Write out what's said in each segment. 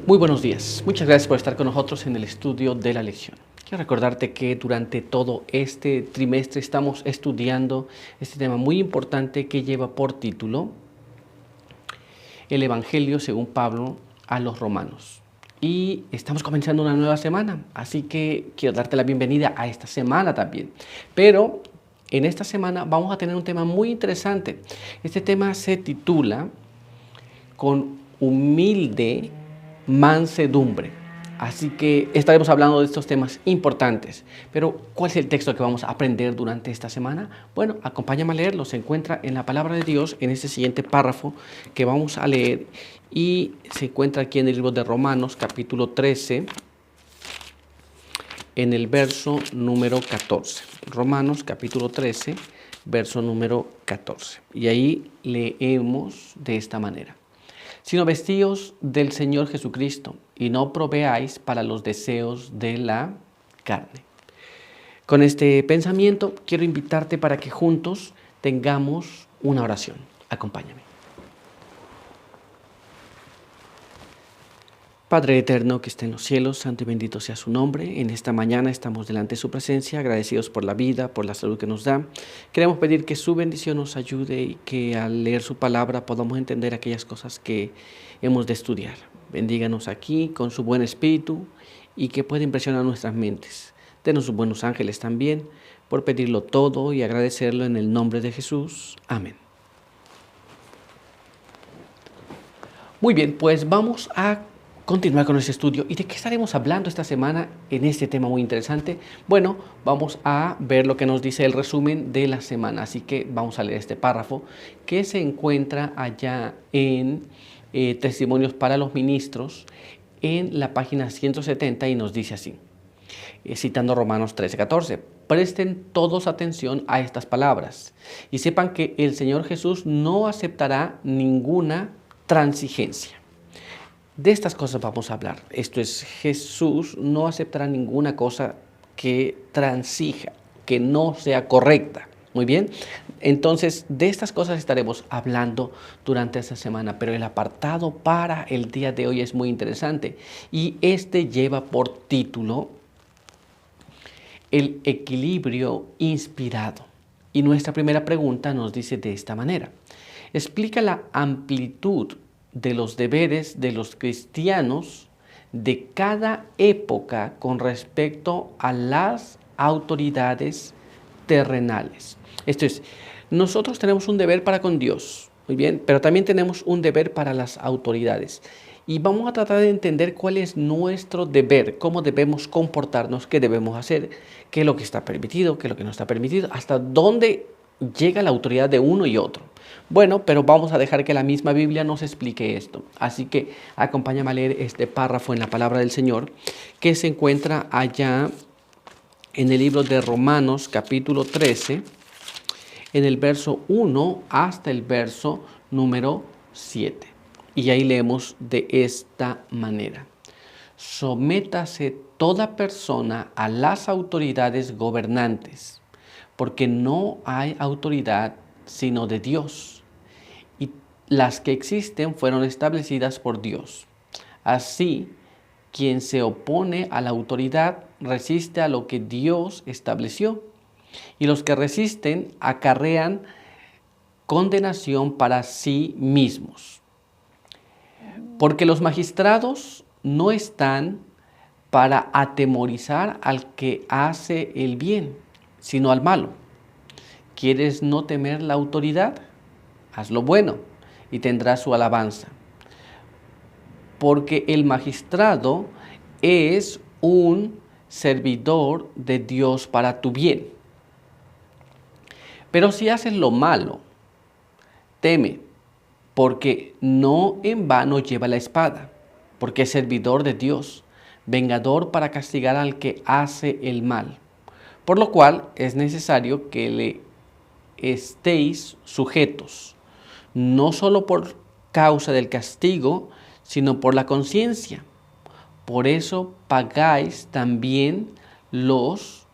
Muy buenos días. Muchas gracias por estar con nosotros en el estudio de la lección. Quiero recordarte que durante todo este trimestre estamos estudiando este tema muy importante que lleva por título el Evangelio según Pablo a los Romanos. Y estamos comenzando una nueva semana, así que quiero darte la bienvenida a esta semana también. Pero en esta semana vamos a tener un tema muy interesante. Este tema se titula Con humilde mansedumbre. Así que estaremos hablando de estos temas importantes. Pero, ¿cuál es el texto que vamos a aprender durante esta semana? Bueno, acompáñame a leerlo. Se encuentra en la palabra de Dios en este siguiente párrafo que vamos a leer y se encuentra aquí en el libro de Romanos, capítulo 13, en el verso número 14. Romanos, capítulo 13, verso número 14. Y ahí leemos de esta manera: sino vestíos del Señor Jesucristo, y no proveáis para los deseos de la carne. Con este pensamiento quiero invitarte para que juntos tengamos una oración. Acompáñame. Padre eterno que está en los cielos, santo y bendito sea su nombre. En esta mañana estamos delante de su presencia, agradecidos por la vida, por la salud que nos da. Queremos pedir que su bendición nos ayude y que al leer su palabra podamos entender aquellas cosas que hemos de estudiar. Bendíganos aquí con su buen espíritu y que pueda impresionar nuestras mentes. Denos sus buenos ángeles también, por pedirlo todo y agradecerlo en el nombre de Jesús. Amén. Muy bien, pues vamos a continuar con este estudio. ¿Y de qué estaremos hablando esta semana en este tema muy interesante? Bueno, vamos a ver lo que nos dice el resumen de la semana. Así que vamos a leer este párrafo que se encuentra allá en Testimonios para los Ministros, en la página 170, y nos dice así, citando Romanos 13:14. Presten todos atención a estas palabras y sepan que el Señor Jesús no aceptará ninguna transigencia. De estas cosas vamos a hablar. Esto es, Jesús no aceptará ninguna cosa que transija, que no sea correcta. Muy bien. Entonces, de estas cosas estaremos hablando durante esta semana, pero el apartado para el día de hoy es muy interesante y este lleva por título el equilibrio inspirado. Y nuestra primera pregunta nos dice de esta manera: explica la amplitud de los deberes de los cristianos de cada época con respecto a las autoridades terrenales. Esto es, nosotros tenemos un deber para con Dios, muy bien, pero también tenemos un deber para las autoridades. Y vamos a tratar de entender cuál es nuestro deber, cómo debemos comportarnos, qué debemos hacer, qué es lo que está permitido, qué es lo que no está permitido, hasta dónde llega la autoridad de uno y otro. Bueno, pero vamos a dejar que la misma Biblia nos explique esto. Así que acompáñame a leer este párrafo en la palabra del Señor que se encuentra allá en el libro de Romanos, capítulo 13, en el verso 1 hasta el verso número 7. Y ahí leemos de esta manera: sométase toda persona a las autoridades gobernantes, porque no hay autoridad sino de Dios, y las que existen fueron establecidas por Dios. Así, quien se opone a la autoridad resiste a lo que Dios estableció, y los que resisten acarrean condenación para sí mismos. Porque los magistrados no están para atemorizar al que hace el bien, sino al malo. ¿Quieres no temer la autoridad? Haz lo bueno y tendrás su alabanza. Porque el magistrado es un servidor de Dios para tu bien. Pero si haces lo malo, teme, porque no en vano lleva la espada, porque es servidor de Dios, vengador para castigar al que hace el mal. Por lo cual es necesario que le estéis sujetos, no solo por causa del castigo, sino por la conciencia. Por eso pagáis también los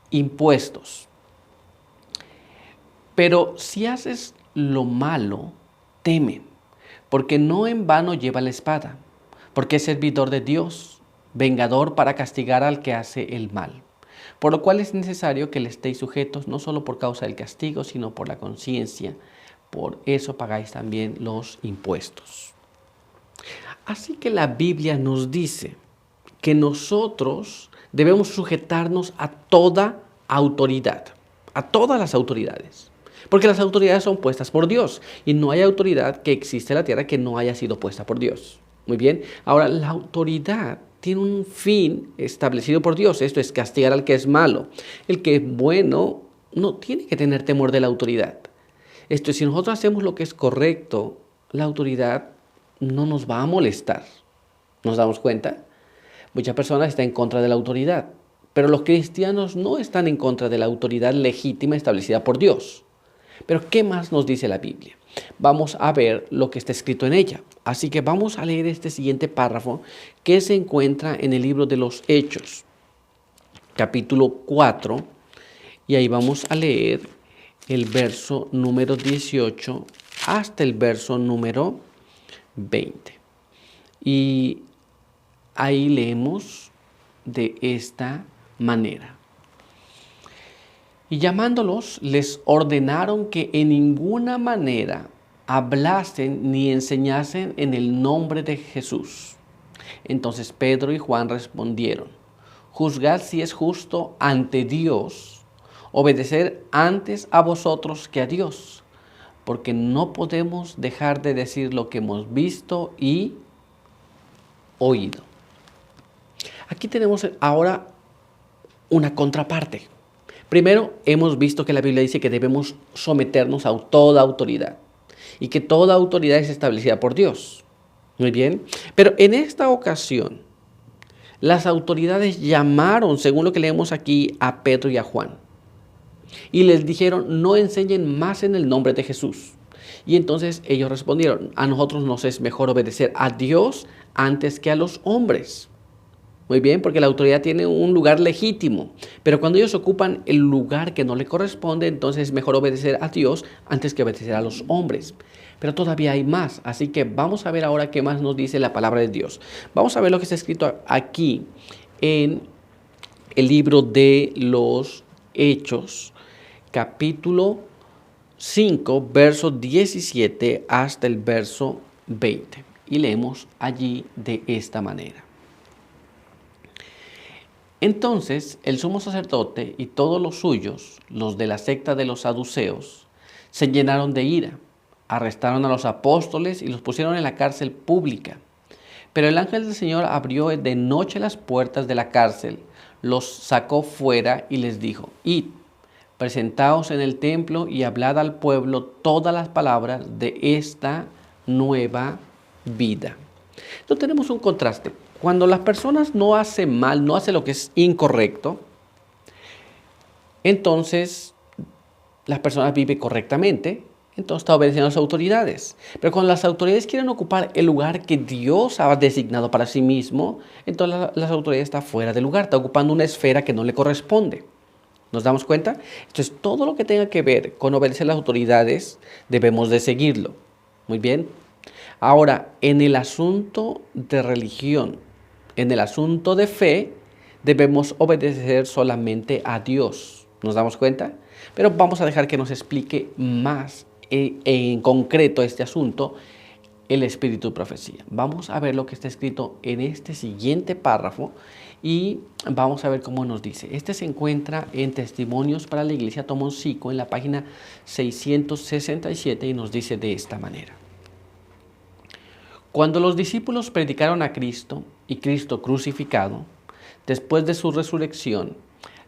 impuestos. Pero si haces lo malo, teme, porque no en vano lleva la espada, porque es servidor de Dios, vengador para castigar al que hace el mal. Por lo cual es necesario que le estéis sujetos no solo por causa del castigo, sino por la conciencia. Por eso pagáis también los impuestos. Así que la Biblia nos dice que nosotros debemos sujetarnos a toda autoridad, a todas las autoridades. Porque las autoridades son puestas por Dios y no hay autoridad que existe en la tierra que no haya sido puesta por Dios. Muy bien, ahora la autoridad tiene un fin establecido por Dios. Esto es castigar al que es malo. El que es bueno no tiene que tener temor de la autoridad. Esto es, si nosotros hacemos lo que es correcto, la autoridad no nos va a molestar. ¿Nos damos cuenta? Muchas personas están en contra de la autoridad, pero los cristianos no están en contra de la autoridad legítima establecida por Dios. Pero ¿qué más nos dice la Biblia? Vamos a ver lo que está escrito en ella. Así que vamos a leer este siguiente párrafo que se encuentra en el libro de los Hechos, capítulo 4, y ahí vamos a leer el verso número 18 hasta el verso número 20. Y ahí leemos de esta manera. Y llamándolos, les ordenaron que en ninguna manera hablasen ni enseñasen en el nombre de Jesús. Entonces Pedro y Juan respondieron: juzgad si es justo ante Dios obedecer antes a vosotros que a Dios, porque no podemos dejar de decir lo que hemos visto y oído. Aquí tenemos ahora una contraparte. Primero, hemos visto que la Biblia dice que debemos someternos a toda autoridad y que toda autoridad es establecida por Dios. Muy bien, pero en esta ocasión, las autoridades llamaron, según lo que leemos aquí, a Pedro y a Juan. Y les dijeron: no enseñen más en el nombre de Jesús. Y entonces ellos respondieron: a nosotros nos es mejor obedecer a Dios antes que a los hombres. Muy bien, porque la autoridad tiene un lugar legítimo. Pero cuando ellos ocupan el lugar que no le corresponde, entonces es mejor obedecer a Dios antes que obedecer a los hombres. Pero todavía hay más. Así que vamos a ver ahora qué más nos dice la palabra de Dios. Vamos a ver lo que está escrito aquí en el libro de los Hechos, capítulo 5, verso 17 hasta el verso 20. Y leemos allí de esta manera. Entonces el sumo sacerdote y todos los suyos, los de la secta de los saduceos, se llenaron de ira, arrestaron a los apóstoles y los pusieron en la cárcel pública. Pero el ángel del Señor abrió de noche las puertas de la cárcel, los sacó fuera y les dijo: id, presentaos en el templo y hablad al pueblo todas las palabras de esta nueva vida. Entonces tenemos un contraste. Cuando las personas no hacen mal, no hacen lo que es incorrecto, entonces las personas viven correctamente, entonces está obedeciendo a las autoridades. Pero cuando las autoridades quieren ocupar el lugar que Dios ha designado para sí mismo, entonces las autoridades están fuera del lugar, está ocupando una esfera que no le corresponde. ¿Nos damos cuenta? Entonces todo lo que tenga que ver con obedecer a las autoridades debemos de seguirlo. Muy bien. Ahora, en el asunto de religión, en el asunto de fe, debemos obedecer solamente a Dios. ¿Nos damos cuenta? Pero vamos a dejar que nos explique más en concreto este asunto el espíritu de profecía. Vamos a ver lo que está escrito en este siguiente párrafo y vamos a ver cómo nos dice. Este se encuentra en Testimonios para la Iglesia Tomoncico en la página 667 y nos dice de esta manera. Cuando los discípulos predicaron a Cristo y Cristo crucificado, después de su resurrección,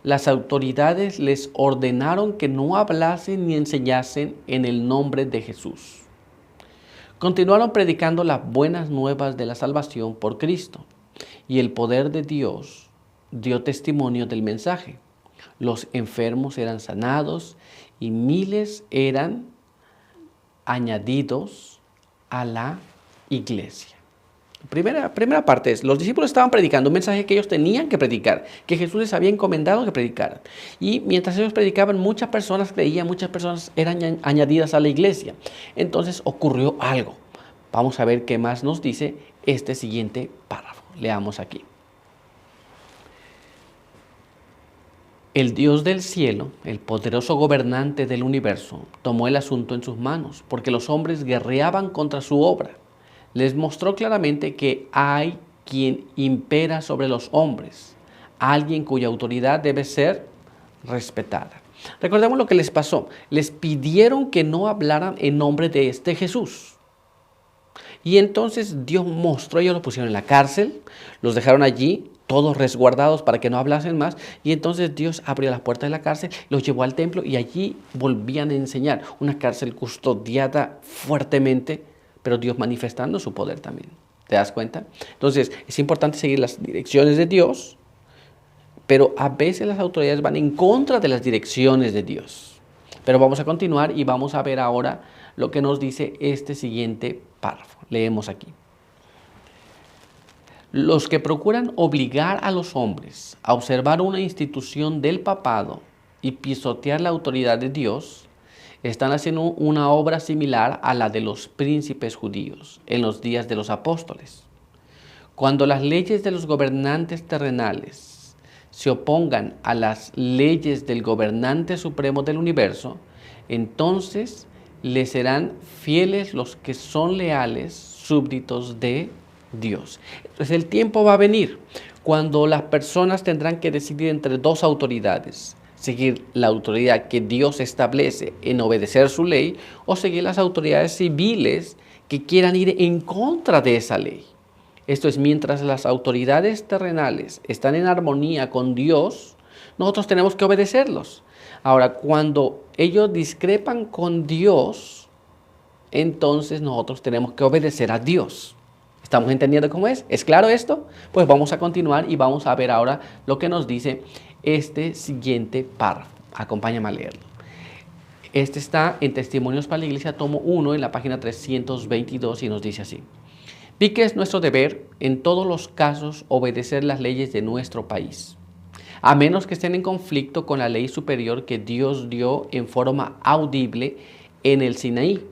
las autoridades les ordenaron que no hablasen ni enseñasen en el nombre de Jesús. Continuaron predicando las buenas nuevas de la salvación por Cristo, y el poder de Dios dio testimonio del mensaje. Los enfermos eran sanados y miles eran añadidos a la iglesia. Primera parte es, los discípulos estaban predicando un mensaje que ellos tenían que predicar, que Jesús les había encomendado que predicaran. Y mientras ellos predicaban, muchas personas creían, muchas personas eran añadidas a la iglesia. Entonces ocurrió algo. Vamos a ver qué más nos dice este siguiente párrafo. Leamos aquí. El Dios del cielo, el poderoso gobernante del universo, tomó el asunto en sus manos, porque los hombres guerreaban contra su obra. Les mostró claramente que hay quien impera sobre los hombres, alguien cuya autoridad debe ser respetada. Recordemos lo que les pasó. Les pidieron que no hablaran en nombre de este Jesús. Y entonces Dios mostró, ellos los pusieron en la cárcel, los dejaron allí, todos resguardados para que no hablasen más. Y entonces Dios abrió las puertas de la cárcel, los llevó al templo y allí volvían a enseñar. Una cárcel custodiada fuertemente, pero Dios manifestando su poder también. ¿Te das cuenta? Entonces es importante seguir las direcciones de Dios, pero a veces las autoridades van en contra de las direcciones de Dios. Pero vamos a continuar y vamos a ver ahora lo que nos dice este siguiente párrafo. Leemos aquí. Los que procuran obligar a los hombres a observar una institución del papado y pisotear la autoridad de Dios, están haciendo una obra similar a la de los príncipes judíos en los días de los apóstoles. Cuando las leyes de los gobernantes terrenales se opongan a las leyes del gobernante supremo del universo, entonces les serán fieles los que son leales súbditos de Dios. Entonces el tiempo va a venir cuando las personas tendrán que decidir entre dos autoridades: seguir la autoridad que Dios establece en obedecer su ley, o seguir las autoridades civiles que quieran ir en contra de esa ley. Esto es, mientras las autoridades terrenales están en armonía con Dios, nosotros tenemos que obedecerlos. Ahora, cuando ellos discrepan con Dios, entonces nosotros tenemos que obedecer a Dios. ¿Estamos entendiendo cómo es? ¿Es claro esto? Pues vamos a continuar y vamos a ver ahora lo que nos dice este siguiente párrafo. Acompáñame a leerlo. Este está en Testimonios para la Iglesia, tomo 1, en la página 322, y nos dice así. Vi que es nuestro deber, en todos los casos, obedecer las leyes de nuestro país, a menos que estén en conflicto con la ley superior que Dios dio en forma audible en el Sinaí,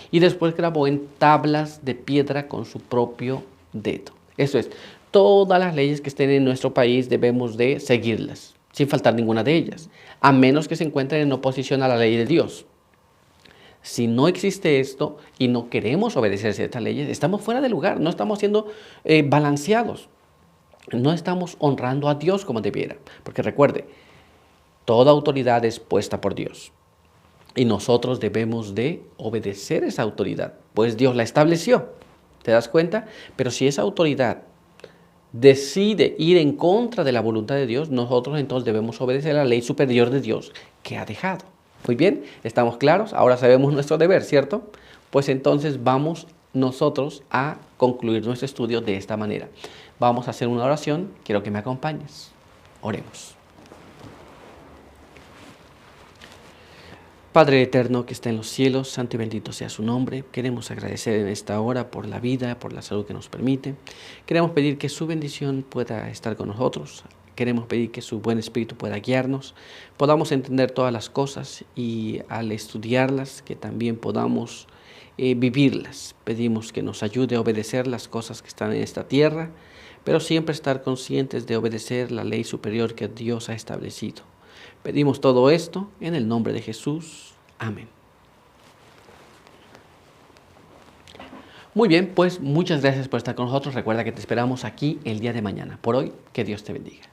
y después grabó en tablas de piedra con su propio dedo. Esto es, todas las leyes que estén en nuestro país debemos de seguirlas, sin faltar ninguna de ellas, a menos que se encuentren en oposición a la ley de Dios. Si no existe esto y no queremos obedecer ciertas leyes, estamos fuera de lugar, no estamos siendo balanceados, no estamos honrando a Dios como debiera. Porque recuerde, toda autoridad es puesta por Dios y nosotros debemos de obedecer esa autoridad, pues Dios la estableció. ¿Te das cuenta? Pero si esa autoridad decide ir en contra de la voluntad de Dios, nosotros entonces debemos obedecer la ley superior de Dios que ha dejado. Muy bien, ¿estamos claros? Ahora sabemos nuestro deber, ¿cierto? Pues entonces vamos nosotros a concluir nuestro estudio de esta manera. Vamos a hacer una oración, quiero que me acompañes. Oremos. Padre eterno que está en los cielos, santo y bendito sea su nombre. Queremos agradecer en esta hora por la vida, por la salud que nos permite. Queremos pedir que su bendición pueda estar con nosotros. Queremos pedir que su buen espíritu pueda guiarnos, podamos entender todas las cosas y al estudiarlas que también podamos vivirlas. Pedimos que nos ayude a obedecer las cosas que están en esta tierra, pero siempre estar conscientes de obedecer la ley superior que Dios ha establecido. Pedimos todo esto en el nombre de Jesús. Amén. Muy bien, pues muchas gracias por estar con nosotros. Recuerda que te esperamos aquí el día de mañana. Por hoy, que Dios te bendiga.